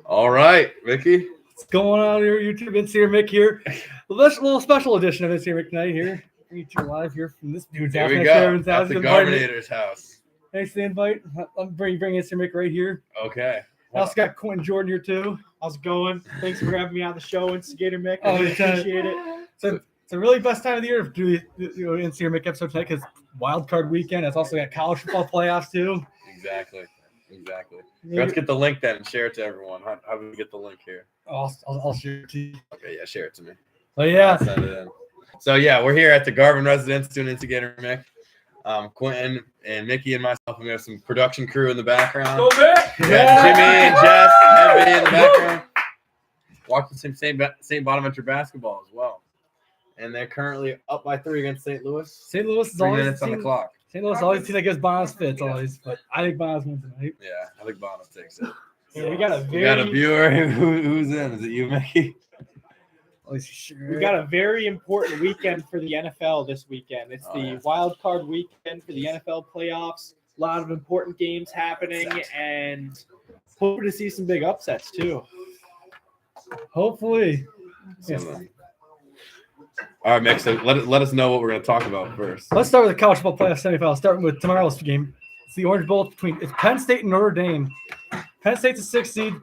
All right, Mickey. What's going on here, YouTube? It's here, Mick here. A little special edition of It's Here, Mick tonight here. Bringing you live here from this dude's house. Here we next to go. Aaron's At house. the He's invited me. Governator's house. Thanks for the invite. I'm bringing It's Here, Mick right here. Okay. I also got Quentin Jordan here too. How's it going? Thanks for having me on the show, Instigator Mick. I Oh, really anytime. appreciate it. So it's a really best time of the year to do the It's Here, Mick episode tonight because wild card weekend. It's also got college football playoffs too. Exactly. Let's get the link then and share it to everyone. How do we get the link here? I'll share it to you. Okay, yeah, share it to me. But yeah, I'll send it in. So yeah, we're here at the Garvin residence doing Instigator Mick. Quentin and Mickey and myself, and we have some production crew in the background. Go back! We got Jimmy and Jess and Ebony in the background. Watching some St. Bonaventure basketball as well. And they're currently up by 3 against St. Louis. St. Louis is 3 always minutes on the clock. St. Louis always seems like gives Bonus fits always, but I think Bonus wins tonight. Yeah, I think Bonus takes it. Yeah, we got a We got a very viewer. Who's in? Is it you, Mickey? we got a very important weekend for the NFL this weekend. It's the wild card weekend for the NFL playoffs. A lot of important games happening, and hoping to see some big upsets too. Hopefully. Yes. All right, Mick, so let us know what we're going to talk about first. Let's start with the college football playoff semifinals, starting with tomorrow's game. It's the Orange Bowl it's Penn State and Notre Dame. Penn State's a 6th seed.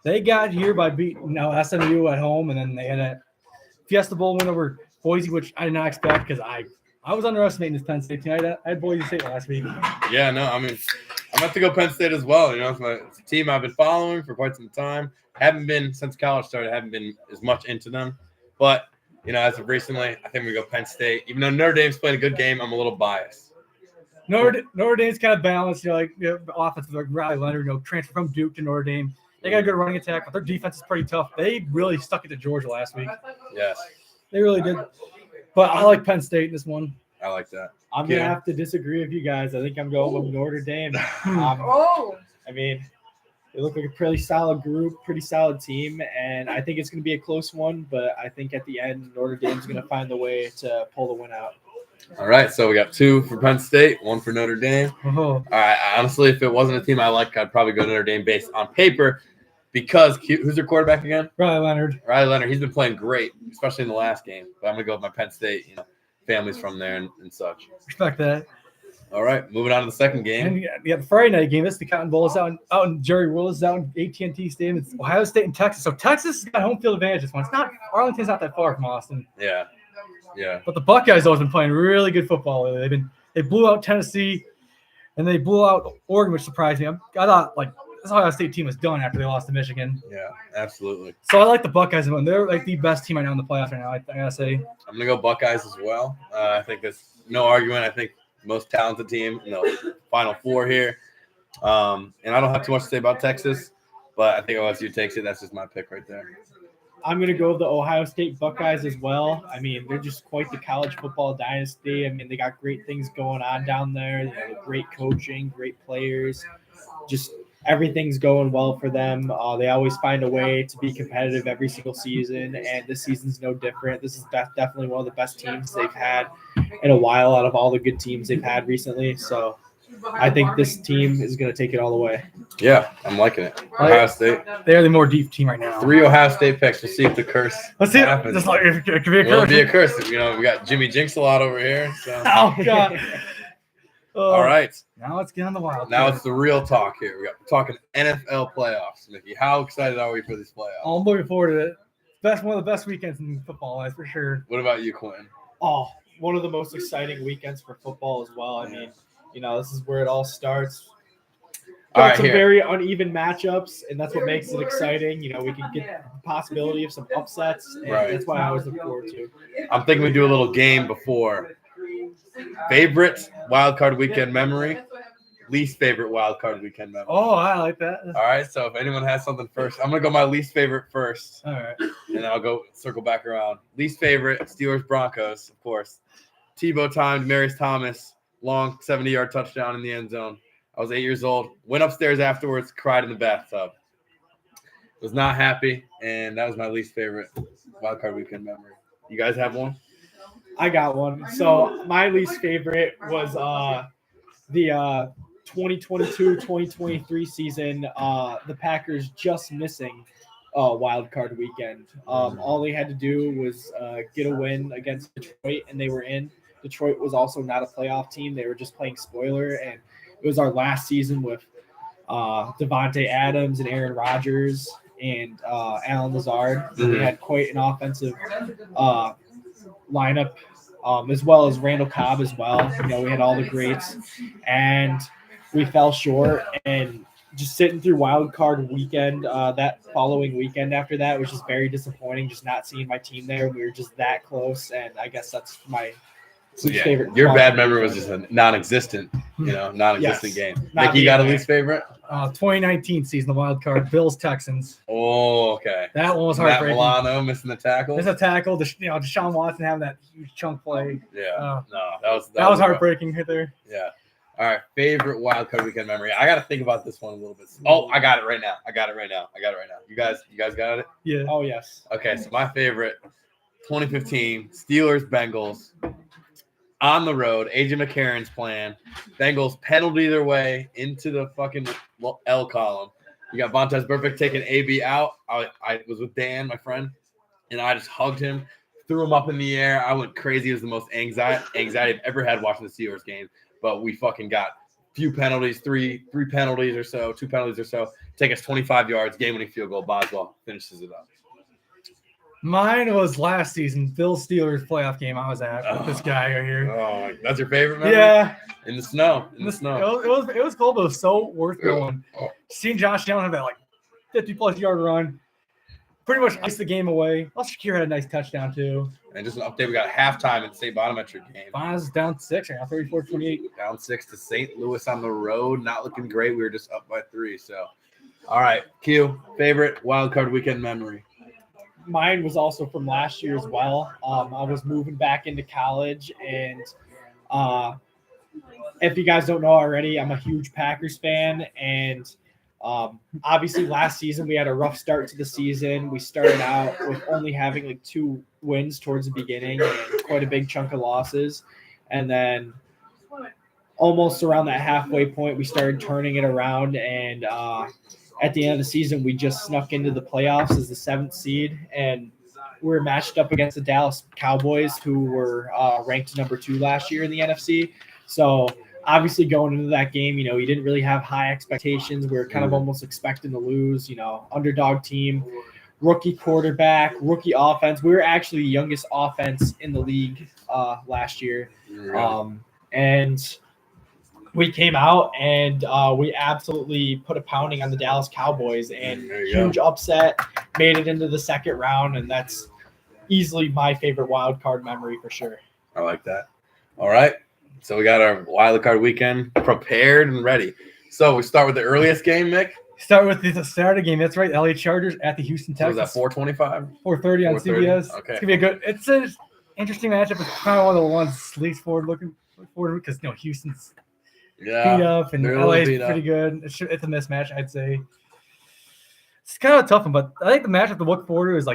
They got here by beating SMU at home, and then they had a Fiesta Bowl win over Boise, which I did not expect because I was underestimating this Penn State team. I had Boise State last week. Yeah, no, I mean, I'm about to go Penn State as well. You know, it's a team I've been following for quite some time. Haven't been since college started. Haven't been as much into them, but you know, as of recently, I think we go Penn State. Even though Notre Dame's played a good game, I'm a little biased. Notre Dame's kind of balanced, offense like Riley Leonard, transfer from Duke to Notre Dame. They got a good running attack, but their defense is pretty tough. They really stuck it to Georgia last week. Yes, they really did. But I like Penn State in this one. I like that. I'm gonna have to disagree with you guys. I think I'm going with Notre Dame. I mean, they look like a pretty solid group, pretty solid team, and I think it's going to be a close one. But I think at the end, Notre Dame's going to find the way to pull the win out. All right, so we got 2 for Penn State, 1 for Notre Dame. All right, honestly, if it wasn't a team I like, I'd probably go Notre Dame based on paper because who's their quarterback again? Riley Leonard. He's been playing great, especially in the last game. But I'm going to go with my Penn State, families from there and such. Respect that. All right, moving on to the second game. And the Friday night game. This is the Cotton Bowl. It's out in Jerry Willis, out in AT&T Stadium. It's Ohio State and Texas. So Texas has got home field advantage this one. Arlington's not that far from Austin. Yeah. But the Buckeyes always been playing really good football lately. They blew out Tennessee, and they blew out Oregon, which surprised me. I thought this Ohio State team was done after they lost to Michigan. Yeah, absolutely. So I like the Buckeyes. They're like the best team right now in the playoffs right now. I gotta say. I'm gonna go Buckeyes as well. I think there's no argument. I think most talented team in the Final Four here. And I don't have too much to say about Texas, but I think OSU takes it. That's just my pick right there. I'm going to go with the Ohio State Buckeyes as well. I mean, they're just quite the college football dynasty. I mean, they got great things going on down there. Great coaching, great players. Just everything's going well for them. They always find a way to be competitive every single season, and this season's no different. This is definitely one of the best teams they've had in a while out of all the good teams they've had recently. So I think this team is going to take it all the way. Yeah, I'm liking it. Ohio State. They're the more deep team right now. 3 Ohio State picks. We'll see if the curse happens. Just like it could be a curse. It'll be a curse. We got Jimmy Jinx a lot over here. So. Oh, God. All right. Now let's get on the wild. Now it's the real talk here. We're talking NFL playoffs. Mickey, how excited are we for these playoffs? I'm looking forward to it. One of the best weekends in football, that's for sure. What about you, Quentin? Oh, one of the most exciting weekends for football as well. I mean, this is where it all starts. Some very uneven matchups, and that's what makes it exciting. We can get the possibility of some upsets, and that's why I always look forward to. I'm thinking we do a little game before. Favorite wild card weekend memory, least favorite wild card weekend memory. Oh, I like that. All right, so if anyone has something first, I'm going to go my least favorite first. All right. And then I'll go circle back around. Least favorite, Steelers-Broncos, of course. Tebow timed Marius Thomas, long 70-yard touchdown in the end zone. I was 8 years old. Went upstairs afterwards, cried in the bathtub. Was not happy, and that was my least favorite wild card weekend memory. You guys have one? I got one. So my least favorite was the 2022-2023 season, the Packers just missing wild card weekend. All they had to do was get a win against Detroit, and they were in. Detroit was also not a playoff team; they were just playing spoiler, and it was our last season with Devontae Adams and Aaron Rodgers and Alan Lazard. So we had quite an offensive lineup, as well as Randall Cobb as well. We had all the greats, and we fell short. And just sitting through wild card weekend, that following weekend after that was just very disappointing. Just not seeing my team there. We were just that close, and I guess that's my least favorite. Your bad memory was just a non-existent, game. Not Nick, you got a being least favorite? 2019 season, the wild card, Bills Texans. Oh, okay. That one was Matt heartbreaking. Milano missing the tackle. There's a tackle. Deshaun Watson having that huge chunk play. Yeah. That was heartbreaking right there. Yeah. All right. Favorite wild card weekend memory. I got to think about this one a little bit. Oh, I got it right now. You guys got it? Yeah. Oh, yes. Okay. So my favorite, 2015 Steelers Bengals. On the road, AJ McCarron's plan. Bengals penalty their way into the fucking L column. You got Vontaze Burfict taking AB out. I was with Dan, my friend, and I just hugged him, threw him up in the air. I went crazy. It was the most anxiety I've ever had watching the Steelers game. But we fucking got few penalties, three penalties or so, 2 penalties or so. Take us 25 yards, game-winning field goal. Boswell finishes it up. Mine was last season, Bills Steelers playoff game I was at with this guy right here. Oh, that's your favorite memory? Yeah. In the snow. In the snow. It was cold, but it was so worth going. Seeing Josh Allen have that 50-plus yard run, pretty much iced the game away. Also, Shakir had a nice touchdown too. And just an update, we got halftime in the St. Bonaventure game. Bonds down 6 right now, 34-28. Down 6 to St. Louis on the road. Not looking great. We were just up by 3. So, all right, Q, favorite wild card weekend memory. Mine was also from last year as well. I was moving back into college, and if you guys don't know already, I'm a huge Packers fan, and obviously last season we had a rough start to the season. We started out with only having 2 wins towards the beginning and quite a big chunk of losses, and then almost around that halfway point we started turning it around, and at the end of the season, we just snuck into the playoffs as the 7th seed, and we were matched up against the Dallas Cowboys, who were ranked number 2 last year in the NFC. So obviously going into that game, you didn't really have high expectations. We were kind of almost expecting to lose, underdog team, rookie quarterback, rookie offense. We were actually the youngest offense in the league last year. And we came out and we absolutely put a pounding on the Dallas Cowboys, and huge upset, made it into the second round, and that's easily my favorite wild card memory for sure. I like that. All right. So we got our wild card weekend prepared and ready. So we start with the earliest game, Mick. Start with the Saturday game. That's right. LA Chargers at the Houston Texans. So was that 4:25? 4:30 on 4:30? CBS. Okay. It's gonna be a good. It's an interesting matchup. It's kind of one of the ones least forward because Houston's beat up and LA's pretty good. It's a mismatch, I'd say. It's kind of a tough one, but I think the matchup to look forward to is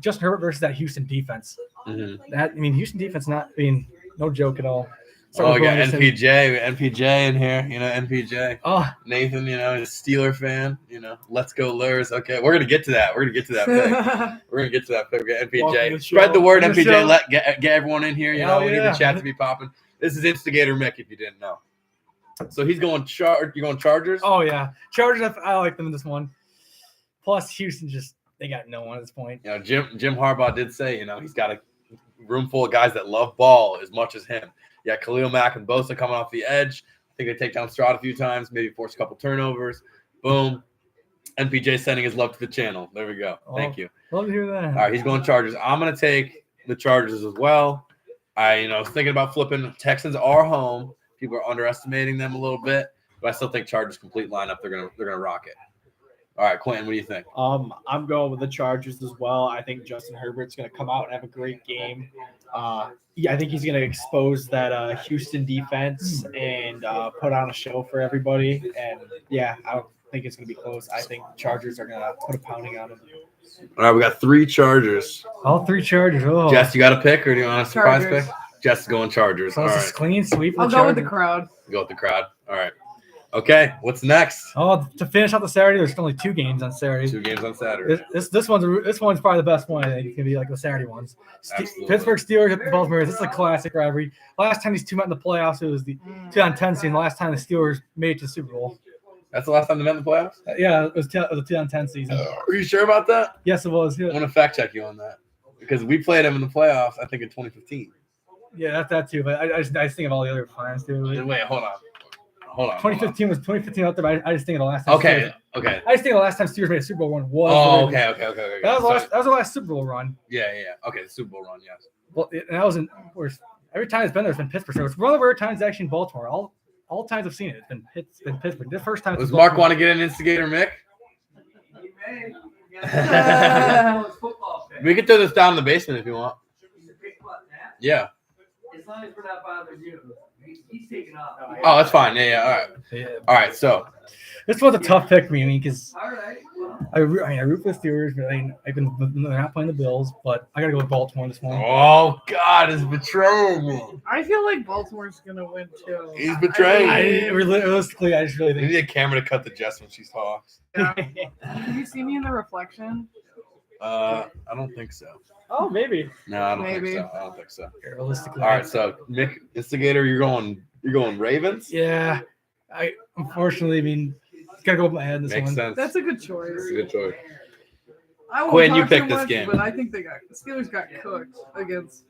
Justin Herbert versus that Houston defense. Mm-hmm. Houston defense not being no joke at all. We got NPJ in here, NPJ. Oh, Nathan, he's a Steeler fan, let's go Lurs. Okay, we're going to get to that. We're going to get to that pick. We're going to get to that pick. We got NPJ. Spread the word, NPJ. Get everyone in here. We need the chat to be popping. This is Instigator Mick, if you didn't know. So he's going you going Chargers? Oh, yeah. Chargers, I like them in this one. Plus, Houston they got no one at this point. Jim Harbaugh did say, he's got a room full of guys that love ball as much as him. Yeah, Khalil Mack and Bosa coming off the edge. I think they take down Stroud a few times, maybe force a couple turnovers. Boom. NPJ sending his love to the channel. There we go. Thank you. Love to hear that. All right, he's going Chargers. I'm going to take the Chargers as well. I was thinking about flipping. Texans are home. People are underestimating them a little bit, but I still think Chargers complete lineup. They're gonna rock it. All right, Quentin, what do you think? I'm going with the Chargers as well. I think Justin Herbert's going to come out and have a great game. I think he's going to expose that Houston defense and put on a show for everybody. And, I don't think it's going to be close. I think Chargers are going to put a pounding on them. All right, we got 3 Chargers. All 3 Chargers. Oh. Jess, you got a pick, or do you want a surprise pick? Jess is going Chargers. So it's a clean sweep. I'll go with the crowd. Go with the crowd. All right. Okay, what's next? Oh, to finish out the Saturday, there's only 2 games on Saturday. 2 games on Saturday. This one's probably the best one. I think it's gonna be like the Saturday ones. Absolutely. Pittsburgh Steelers at the Baltimore Ravens. This is a classic rivalry. Last time these two met in the playoffs, it was the 2010 season. The last time the Steelers made it to the Super Bowl. That's the last time they met in the playoffs? Yeah, it was the 2010 season. Are you sure about that? Yes, it was. I Yeah, want to fact check you on that because we played them in the playoffs, I think, in 2015. yeah, that's that too. But I just think of all the other times too. Wait, hold on. 2015 was 2015 out there. But I just think of the last time. Okay. I just think the last time Steelers made a Super Bowl run was. Oh, the Ravens. okay. That was the last Super Bowl run. Yeah. Okay, the Super Bowl run, yes. Well, and that was every time it's been there, it's been Pittsburgh. So it's one of the rare times actually in Baltimore. All times I've seen it, it's been Pittsburgh. The first time. Does Mark want to get an instigator, Mick? We can throw this down in the basement if you want. Yeah. As long as we're not bothering you. He's taking off. Oh, that's fine. Yeah. All right. Yeah. All right. So This was a tough pick for me. I mean, because All right. Well, I root for the Steelers, but they're not playing the Bills. But I got to go with Baltimore this morning. oh God, he's betraying me. I feel like Baltimore's gonna win too. He's betraying. Realistically, I just really We think. need a camera to cut the Jess when she talks. Can you see me in the reflection? I don't think so. Oh, maybe. No, I don't Maybe. think so. I don't think so. Realistically. All right. So Mick, instigator, you're going Ravens. Yeah. Unfortunately, I mean, it's got to go with my head in this Makes one. sense. That's a good choice. That's a good choice. I won't Quinn, you talk picked too this much, game. but I think the Steelers got cooked against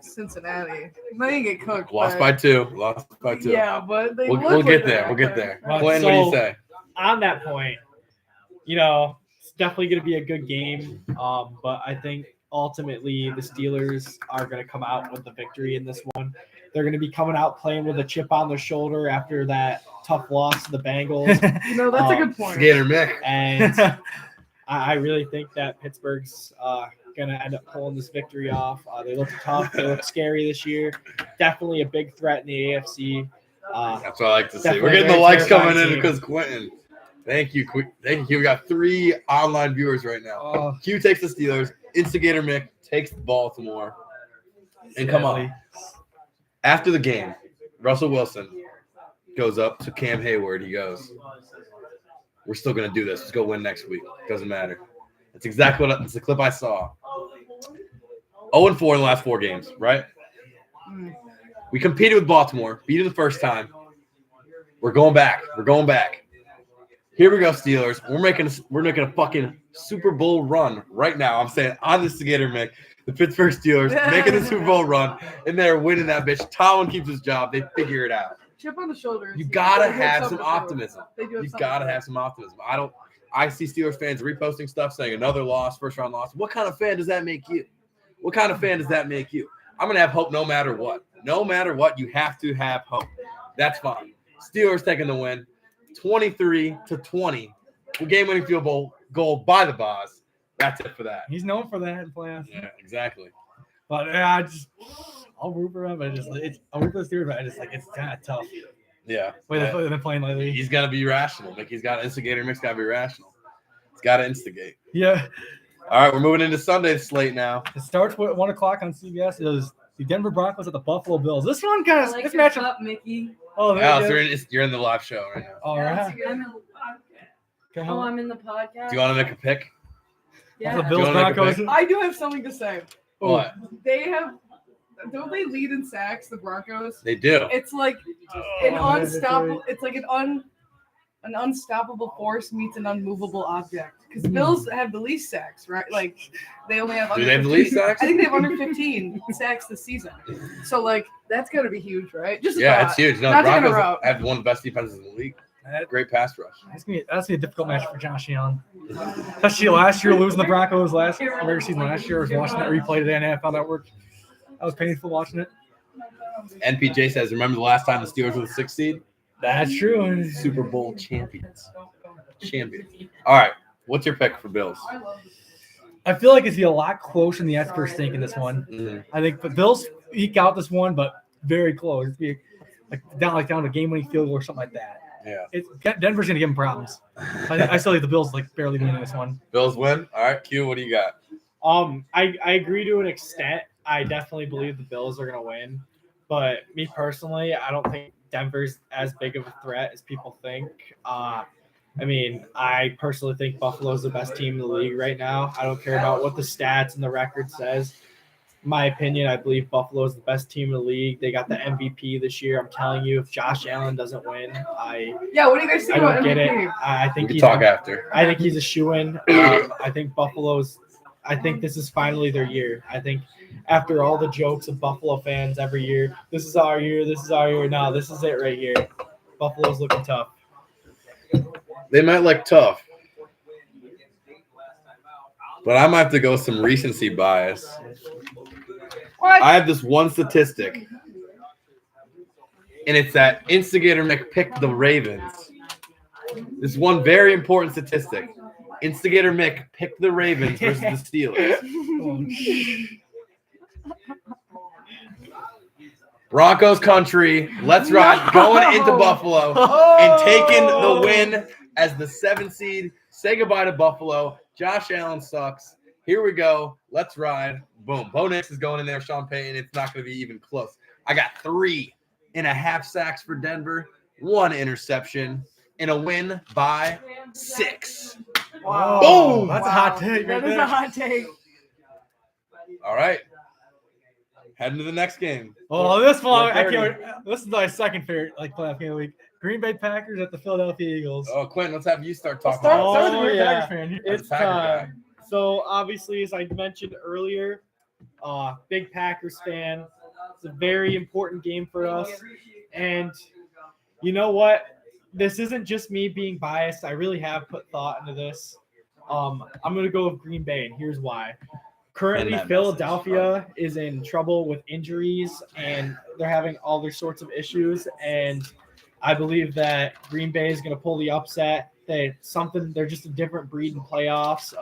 Cincinnati. They didn't get cooked. Lost but, by 2. Lost by 2. Yeah, but they We'll look get like there. they're We'll get there. Right, Quinn, what do you so- say? On that point, it's definitely going to be a good game. But I think ultimately the Steelers are going to come out with the victory in this one. They're going to be coming out playing with a chip on their shoulder after that tough loss to the Bengals. No, that's a good point. Instigator Mick. And I really think that Pittsburgh's going to end up pulling this victory off. They look tough. They look scary this year. Definitely a big threat in the AFC. That's what I like to see. Definitely We're getting a the very likes coming terrifying in team. because Quentin. Thank you. We got 3 online viewers right now. Oh, Q takes the Steelers. Instigator Mick takes Baltimore. And come on. After the game, Russell Wilson goes up to Cam Hayward. He goes, "We're still going to do this. Let's go win next week. Doesn't matter." That's exactly it's the clip I saw. 0-4 in the last 4 games, right? We competed with Baltimore, beat them the first time. We're going back. Here we go, Steelers. We're making a fucking Super Bowl run right now. I'm saying on the Instigator Mick, the Pittsburgh Steelers making the Super Bowl run, and they're winning that bitch. Tomlin keeps his job. They figure it out. Chip on the shoulder. You gotta They have have some something to prove. optimism. They do have You something gotta to have some optimism. I see Steelers fans reposting stuff saying another loss, first round loss. What kind of fan does that make you? I'm gonna have hope no matter what. No matter what, you have to have hope. That's fine. Steelers taking the win, 23-20. Game-winning field goal by the Boz. That's it for that. he's known for that in playoffs. Yeah, exactly. But I'll root for him. I'll root for the Steelers, but it's kind of tough. Yeah. Way they've been playing lately. He's got to be rational. Mickey's got to instigate. Mick's got to be rational. He's got to instigate. Yeah. All right, we're moving into Sunday's slate now. It starts with 1 o'clock on CBS. It was the Denver Broncos at the Buffalo Bills. This one I kind of like this your matchup. cup, Mickey. Oh, Yeah, there so you you're in the live show right now. go. All right. I'm in, Okay, oh, I'm in the podcast. Do you want to make a pick? Yeah. The Bills wanna make a Broncos. pick? I do have something to say. What? Don't they lead in sacks, the Broncos? They do. It's like an unstoppable. It's like an unstoppable force meets an unmovable object. Because the Bills have the least sacks, right? Like they only have. Do Under they have the 15 least sacks? I think they have under 15 sacks this season. So like that's got to be huge, right? Just a Yeah, thought. it's huge. No, the Not to Broncos interrupt. have one of the best defenses in the league. Great pass rush. That's gonna be a difficult match for Josh Allen. Especially last year losing the Broncos regular season last year. I was watching that replay today on NFL Network. I was painful watching it. NPJ says, remember the last time the Steelers were the 6th seed? That's true. Super Bowl champions. All right. What's your pick for Bills? I feel like it's be a lot closer than the experts think in this one. Mhm. I think the Bills eke out this one, but very close. It'd be down to game-winning field goal or something like that. Yeah. Denver's gonna give them problems. I still think the Bills barely winning this one. Bills win. All right. Q, what do you got? I agree to an extent. I definitely believe the Bills are going to win. But me personally, I don't think Denver's as big of a threat as people think. I mean, I personally think Buffalo's the best team in the league right now. I don't care about what the stats and the record says. In my opinion, I believe Buffalo is the best team in the league. They got the MVP this year. I'm telling you, if Josh Allen doesn't win, Yeah, what do you guys think I about don't get it. MVP? I We think can he's talk after. I think he's a shoo-in. I think this is finally their year. I think after all the jokes of Buffalo fans every year, this is our year, this is our year. No, this is it right here. Buffalo's looking tough. They might look tough, but I might have to go with some recency bias. What? I have this one statistic, and it's that Instigator Mick picked the Ravens. This one very important statistic. Instigator Mick picked the Ravens versus the Steelers. Broncos country, let's ride. Going into Buffalo and taking the win as the 7th seed. Say goodbye to Buffalo. Josh Allen sucks. Here we go. Let's ride. Boom. Bo Nix is going in there. Sean Payton. It's not going to be even close. I got 3.5 sacks for Denver, 1 interception, and a win by 6. Wow. Boom. That's a hot take. That Right is there. a hot take. All right. Heading to the next game. Oh, this one, I 4:30. can't wait. This is my second favorite playoff game of the week. Green Bay Packers at the Philadelphia Eagles. Oh, Quentin, let's have you start talking Start about with the Oh, Green Bay yeah. Packers fan. As a It's Packer guy. time. So obviously, as I mentioned earlier, big Packers fan. It's a very important game for us. And you know what? This isn't just me being biased. I really have put thought into this. I'm going to go with Green Bay, and here's why. Currently, that Philadelphia is in trouble with injuries, and they're having all their sorts of issues. And I believe that Green Bay is going to pull the upset. They're just a different breed in playoffs.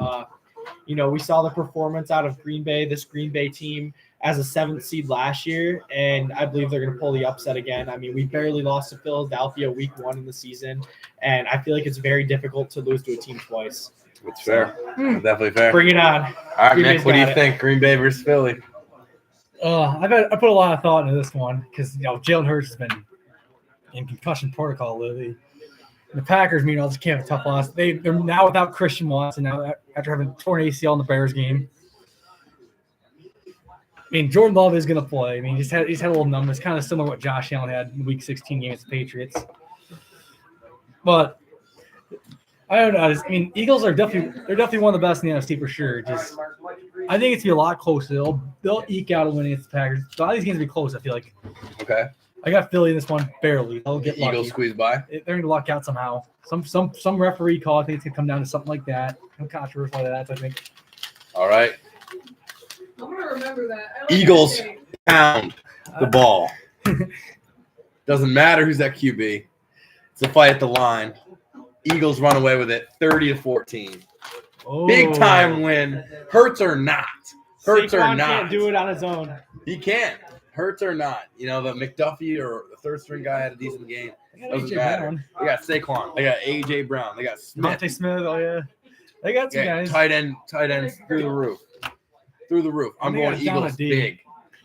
We saw the performance out of Green Bay, this Green Bay team, as a 7th seed last year, and I believe they're going to pull the upset again. I mean, we barely lost to Philadelphia week 1 in the season, and I feel like it's very difficult to lose to a team twice. It's fair. Definitely fair. Bring it on. All right, Green Nick, Bay's what do you got it. think? Green Bay versus Philly. I put a lot of thought into this one because Jalen Hurts has been in concussion protocol lately. And the Packers, meanwhile, just can't have a tough loss. They're now without Christian Watson now after having torn ACL in the Bears game. I mean, Jordan Love is going to play. I mean, he's had a little numbers, kind of similar to what Josh Allen had in Week 16 game against the Patriots. But I don't know. Eagles are definitely one of the best in the NFC for sure. Just I think it's gonna be a lot closer. They'll eke out a win against the Packers. So I think it's gonna be close. I feel like Okay. I got Philly in this one barely. They'll get lucky. Eagles squeeze by. They're gonna luck out somehow. Some referee call. I think it's gonna come down to something like that. Some controversial like that. I think. All right. I'm gonna remember that. I like Eagles that take. pound the ball. Doesn't matter who's at QB. It's a fight at the line. Eagles run away with it 30-14. Oh. Big time win. Hurts or not. Hurts or Saquon not. can't do it on his own. He can't. Hurts or not. The McDuffie or the third string guy had a decent game. Doesn't AJ matter. Brown. They got Saquon. They got AJ Brown. They got Smith. Monte Smith. Oh yeah. They got some Yeah, guys. tight ends through the roof. Through the roof. I'm And they going got down Eagles a D. big.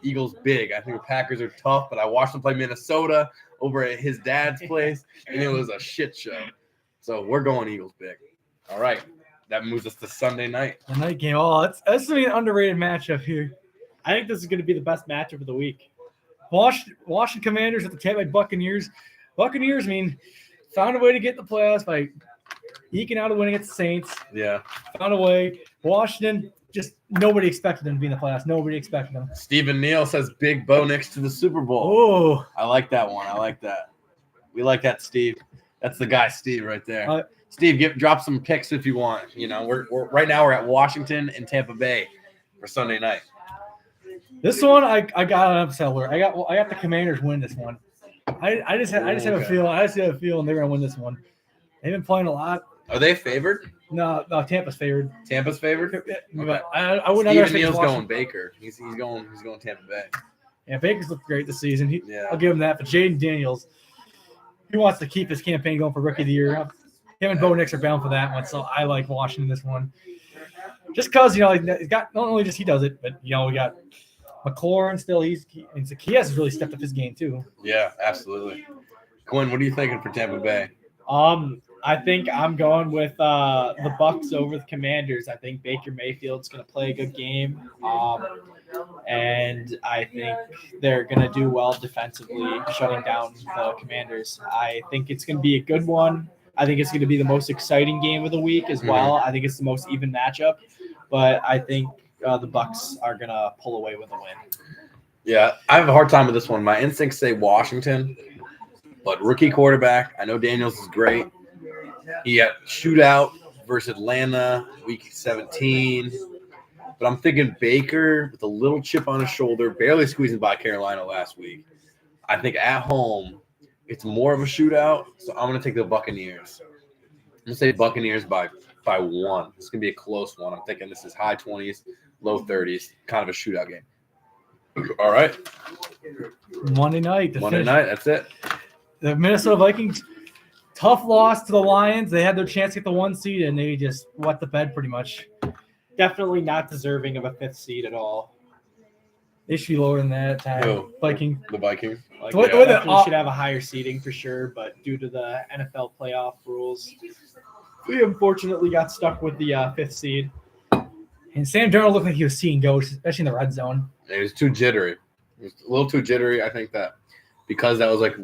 Eagles big. I think the Packers are tough, but I watched them play Minnesota over at his dad's place, and it was a shit show. So we're going Eagles big. All right. That moves us to Sunday night. The night game. Oh, that's gonna be an underrated matchup here. I think this is going to be the best matchup of the week. Washington Commanders at the Tampa Bay Buccaneers. Buccaneers, found a way to get in the playoffs by eking out a win against the Saints. Yeah. Found a way. Washington, just nobody expected them to be in the playoffs. Nobody expected them. Stephen Neal says Big Bo next to the Super Bowl. Oh, I like that one. I like that. We like that, Steve. That's the guy, Steve, right there. Steve, drop some picks if you want. We're right now we're at Washington and Tampa Bay for Sunday night. this one I got an upset alert. I got the Commanders win this one. I just have a feeling. I just have a feeling they're gonna win this one. They've been playing a lot. Are they favored? No, Tampa's favored. Tampa's favored? But I wouldn't Stephen underestimate Neal's Washington. going Baker. He's going Tampa Bay. Yeah, Baker's looked great this season. Yeah. I'll give him that. But Jaden Daniels, he wants to keep his campaign going for Rookie of the Year. Him and Bo Nix are bound for that one, so I like Washington this one. Just because he's got not only just he does it, but we got McLaurin still. He has really stepped up his game too. Yeah, absolutely. Quinn, what are you thinking for Tampa Bay? I think I'm going with the Bucks over the Commanders. I think Baker Mayfield's going to play a good game, and I think they're going to do well defensively, shutting down the Commanders. I think it's going to be a good one. I think it's going to be the most exciting game of the week as well. I think it's the most even matchup, but I think the Bucks are going to pull away with a win. Yeah, I have a hard time with this one. My instincts say Washington, but rookie quarterback. I know Daniels is great. He had shootout versus Atlanta week 17. But I'm thinking Baker with a little chip on his shoulder, barely squeezing by Carolina last week. I think at home, it's more of a shootout, so I'm going to take the Buccaneers. I'm going to say Buccaneers by 1. It's going to be a close one. I'm thinking this is high 20s, low 30s, kind of a shootout game. All right. Monday night. That's it. The Minnesota Vikings, tough loss to the Lions. They had their chance to get the 1 seed, and they just wet the bed pretty much. Definitely not deserving of a 5th seed at all. They should be lower than that time. Who? Viking. The Vikings. Like, What- they what the- definitely should have a higher seeding for sure, but due to the NFL playoff rules, we unfortunately got stuck with the 5th seed. And Sam Darnold looked like he was seeing ghosts, especially in the red zone. It was too jittery. It was a little too jittery. I think that because that was like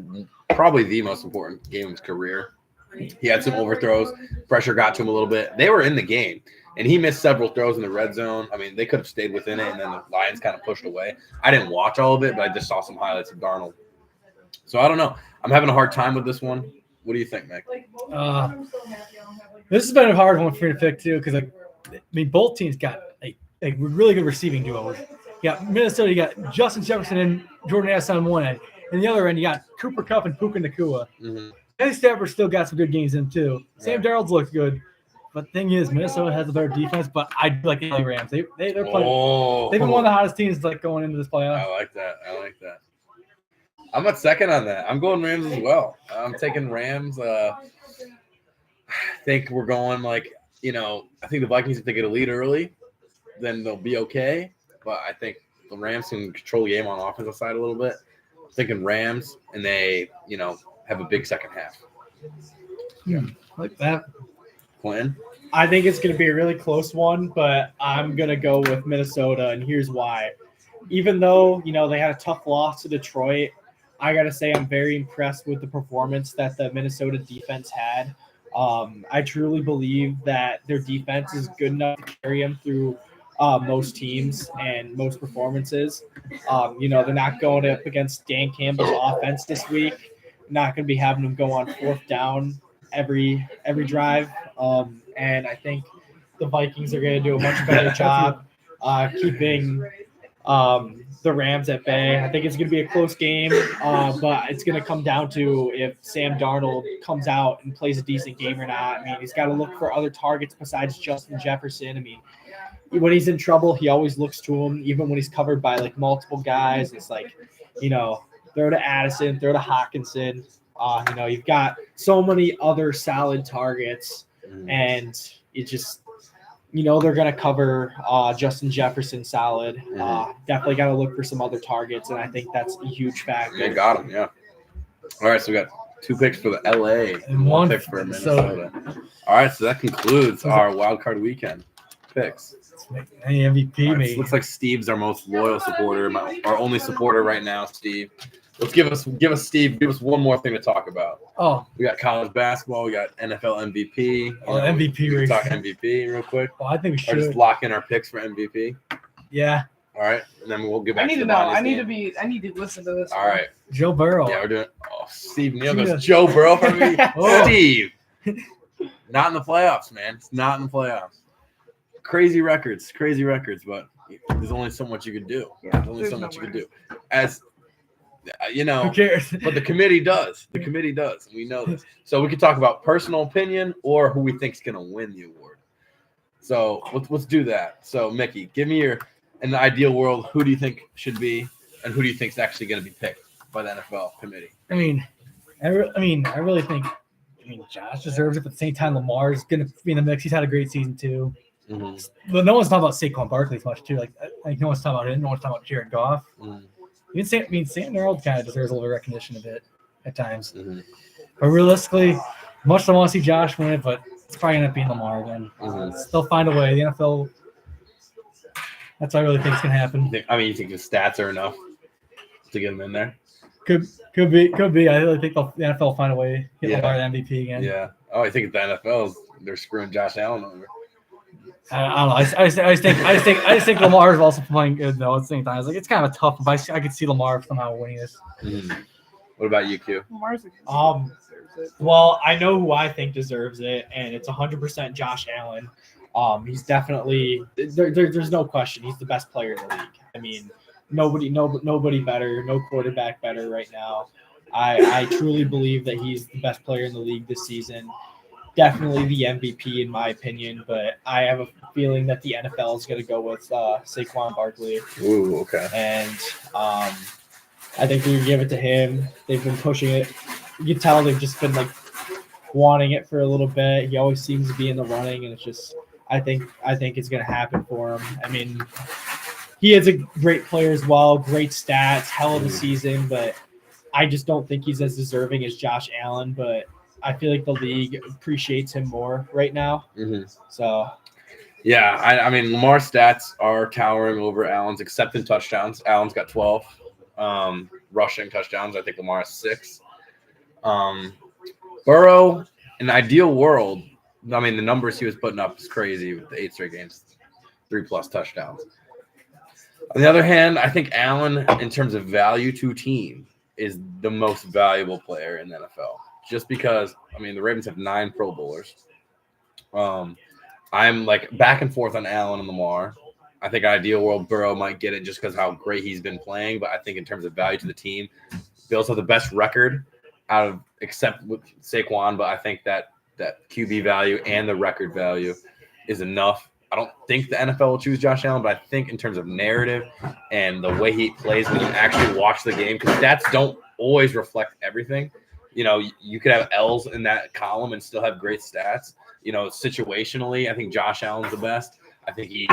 probably the most important game of his career. He had some overthrows. Pressure got to him a little bit. They were in the game, and he missed several throws in the red zone. I mean, they could have stayed within it, and then the Lions kind of pushed away. I didn't watch all of it, but I just saw some highlights of Darnold. So I don't know. I'm having a hard time with this one. What do you think, Nick? This has been a hard one for me to pick too, because both teams got a really good receiving duo. You got Minnesota, you got Justin Jefferson and Jordan Addison on one end, and the other end you got Cooper Kupp and Puka Nacua. Mm-hmm. Eddie Stafford still got some good games in too. Sam Right. Darnold's looked good, but the thing is, Minnesota has a better defense. But I do like the LA Rams. They're playing. Oh, They've been one of the hottest teams going into this playoff. I like that. I'm at second on that. I'm going Rams as well. I'm taking Rams. I think we're going I think the Vikings, if they get a lead early, then they'll be okay. But I think the Rams can control the game on the offensive side a little bit. I'm thinking Rams, and they, have a big second half. Like that. Quinn? I think it's going to be a really close one, but I'm going to go with Minnesota, and here's why. Even though, they had a tough loss to Detroit, I got to say I'm very impressed with the performance that the Minnesota defense had. I truly believe that their defense is good enough to carry them through most teams and most performances. They're not going up against Dan Campbell's offense this week. Not going to be having them go on 4th down every drive. And I think the Vikings are going to do a much better job keeping the Rams at bay. I think it's going to be a close game, but it's going to come down to if Sam Darnold comes out and plays a decent game or not. I mean, he's got to look for other targets besides Justin Jefferson. I mean, when he's in trouble, he always looks to him, even when he's covered by multiple guys. It's throw to Addison, throw to Hawkinson. You've got so many other solid targets, and it just, they're going to cover Justin Jefferson solid. Definitely got to look for some other targets, and I think that's a huge factor. They got him, yeah. All right, so we got 2 picks for the LA And one pick for Minnesota. Minnesota. All right, so that concludes our wild card weekend picks. Any MVP, All right, maybe. so looks like Steve's our most loyal supporter, our only supporter right now, Steve. Let's give us one more thing to talk about. Oh, We got college basketball, we got NFL MVP. MVP we race. talk MVP real quick. well, I think we Or just should. lock in our picks for MVP. Yeah, All right, and then we'll get back I need to to the know. Bonnie's I need game. to listen to this. All right. Joe Burrow. Yeah, we're doing. Oh, Steve Neal Yeah. goes Joe Burrow for me. Oh. Steve, not in the playoffs, man. It's not in the playoffs. Crazy records, but there's only so much you can do. There's only so much you can do. As Who cares? but the committee does. The committee does. And we know this. So we can talk about personal opinion or who we think is going to win the award. So let's do that. So Mickey, give me in the ideal world, who do you think should be, and who do you think is actually going to be picked by the NFL committee? I really think. Josh deserves it, but at the same time, Lamar is going to be in the mix. He's had a great season too. Mm-hmm. But no one's talking about Saquon Barkley as much too. No one's talking about him. No one's talking about Jared Goff. Mm-hmm. Sam Darnold kind of deserves a little recognition of it. at times. Mm-hmm. But realistically, much as I want to see Josh win it, but it's probably going to be Lamar again. Mm-hmm. They'll find a way. The NFL, that's what I really think is going to happen. You think the stats are enough to get him in there? Could be. I really think the NFL will find a way to get Lamar the MVP again. Yeah. Oh, I think the NFL they're screwing Josh Allen over. I don't know. I just think Lamar is also playing good though. At the same time, it's kind of tough. But I could see Lamar somehow winning this. Mm-hmm. What about you, Q? Lamar's deserves it. Well, I know who I think deserves it, and it's 100% Josh Allen. He's definitely there's no question he's the best player in the league. I mean, nobody better, no quarterback better right now. I truly believe that he's the best player in the league this season. Definitely the MVP in my opinion, but I have a feeling that the NFL is going to go with Saquon Barkley. Ooh, okay. And I think we give it to him. They've been pushing it. You can tell they've just been wanting it for a little bit. He always seems to be in the running, and it's just I think it's going to happen for him. I mean, he is a great player as well, great stats, hell of a season, but I just don't think he's as deserving as Josh Allen. But I feel like the league appreciates him more right now. Mm-hmm. So, yeah, I mean, Lamar's stats are towering over Allen's, except in touchdowns. Allen's got 12 rushing touchdowns. I think Lamar has 6. Burrow, in the ideal world, I mean, the numbers he was putting up is crazy with the 8 straight games, 3+ touchdowns. On the other hand, I think Allen, in terms of value to team, is the most valuable player in the NFL. Just because, I mean, the Ravens have 9 Pro Bowlers. I'm back and forth on Allen and Lamar. I think ideal world Burrow might get it just because how great he's been playing. But I think in terms of value to the team, Bills have the best record except with Saquon. But I think that QB value and the record value is enough. I don't think the NFL will choose Josh Allen, but I think in terms of narrative and the way he plays when you actually watch the game, because stats don't always reflect everything. You know, you could have L's in that column and still have great stats. You know, situationally, I think Josh Allen's the best. I think he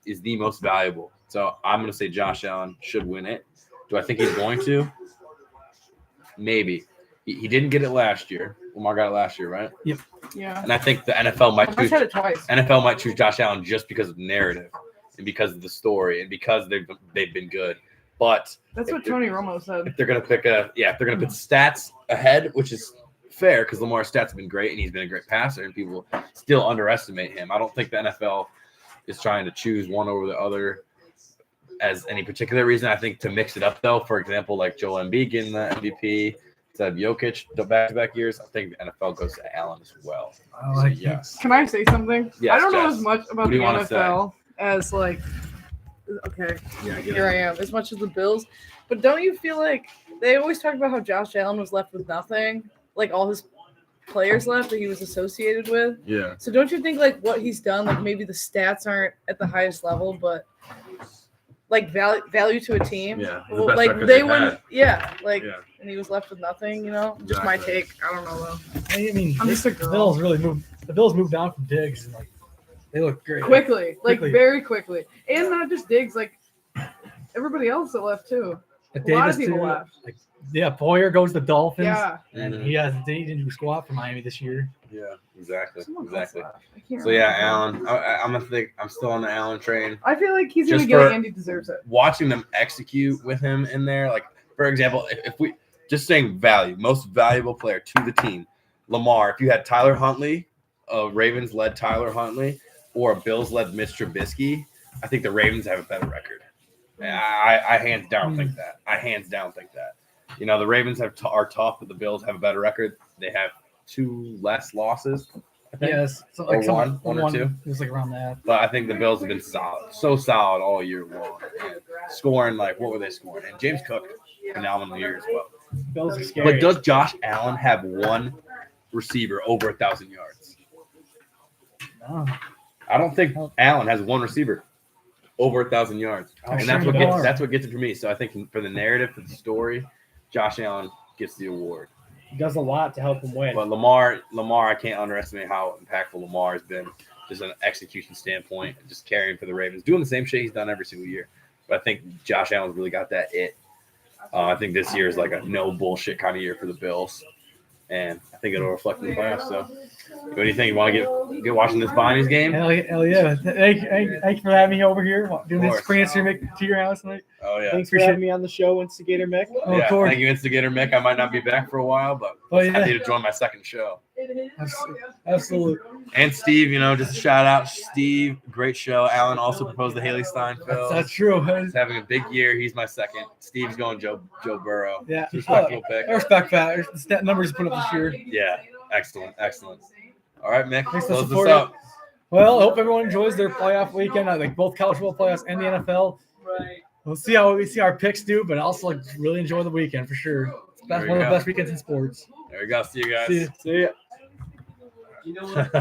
is the most valuable. So I'm going to say Josh Allen should win it. Do I think he's going to? Maybe. He didn't get it last year. Lamar got it last year, right? Yep. Yeah. And I think the NFL might Lamar's had it twice. NFL might choose Josh Allen just because of narrative and because of the story and because they've been good. But That's what Tony Romo said. if they're gonna pick stats ahead, which is fair because Lamar's stats have been great and he's been a great passer and people still underestimate him. I don't think the NFL is trying to choose one over the other as any particular reason. I think to mix it up though, for example, like Joel Embiid getting the MVP instead of Jokic the back-to-back years, I think the NFL goes to Allen as well. Yes. Can I say something? Yes, I don't know Jess. as much about What do the you wanna NFL as okay, Yeah, here I am, as much as the Bills. But don't you feel like they always talk about how Josh Allen was left with nothing? Like all his players left that he was associated with. Yeah. So don't you think what he's done, maybe the stats aren't at the highest level, but value to a team. Yeah. Well, they wouldn't. Yeah. And he was left with nothing. Just my Exactly. take. I don't know though. I mean, I'm just a the girl. Bills really moved. The Bills moved down from Diggs and they look great. Quickly, Quickly. very quickly, and not just Diggs, everybody else that left too. Like A lot Davis of people too. left. Boyer goes to the Dolphins. Yeah. And Mhm. he didn't do squat for Miami this year. Yeah. Exactly. Someone else Exactly. left. I can't So yeah, remember. Allen. I'm still on the Allen train. I feel like he's gonna Just get for- it, and he deserves it. Watching them execute with him in there, for example, if we just saying value, most valuable player to the team, Lamar. If you had Tyler Huntley, Ravens led Tyler Huntley, or Bills led Mitch Trubisky, I think the Ravens have a better record. I hands down think that. The Ravens are tough, but the Bills have a better record. They have 2 less losses, I think. Yes. So Or one or two. It was around that. But I think the Bills have been solid all year long. And scoring, what were they scoring? And James Cook, phenomenal year as well. Bills are scary. But does Josh Allen have one receiver over 1,000 yards? No. I don't think Allen has one receiver over 1,000 yards. And that's what gets it for me. So I think for the narrative, for the story, Josh Allen gets the award. He does a lot to help him win. But Lamar, I can't underestimate how impactful Lamar has been, just an execution standpoint, just carrying for the Ravens, doing the same shit he's done every single year. But I think Josh Allen's really got that it. I think this year is like a no bullshit kind of year for the Bills, and I think it'll reflect in the playoffs. So, what do you think? You want to get watching this Bonnie's game? Hell yeah. Thank you for having me over here. Doing this course. bringing us to your house tonight. Oh yeah. Thanks for having me on the show, Instigator Mick. Oh, Yeah, of course. thank you, Instigator Mick. I might not be back for a while, but yeah. happy to join my second show. Absolutely. And Steve, just a shout out, Steve, great show. Alan also proposed the Haley Steinfeld. That's true. He's having a big year. He's my second. Steve's going Joe Burrow. Yeah. Respectable pick. I respect that. The stat numbers put up this year. Yeah, excellent. All right, Mick, Thanks for close this supporting. up. Well, I hope everyone enjoys their playoff weekend. I think both college football playoffs and the NFL. We'll see how our picks do, but also really enjoy the weekend for sure. That's one of the best weekends in sports. There we go. See you guys. See ya. You know what?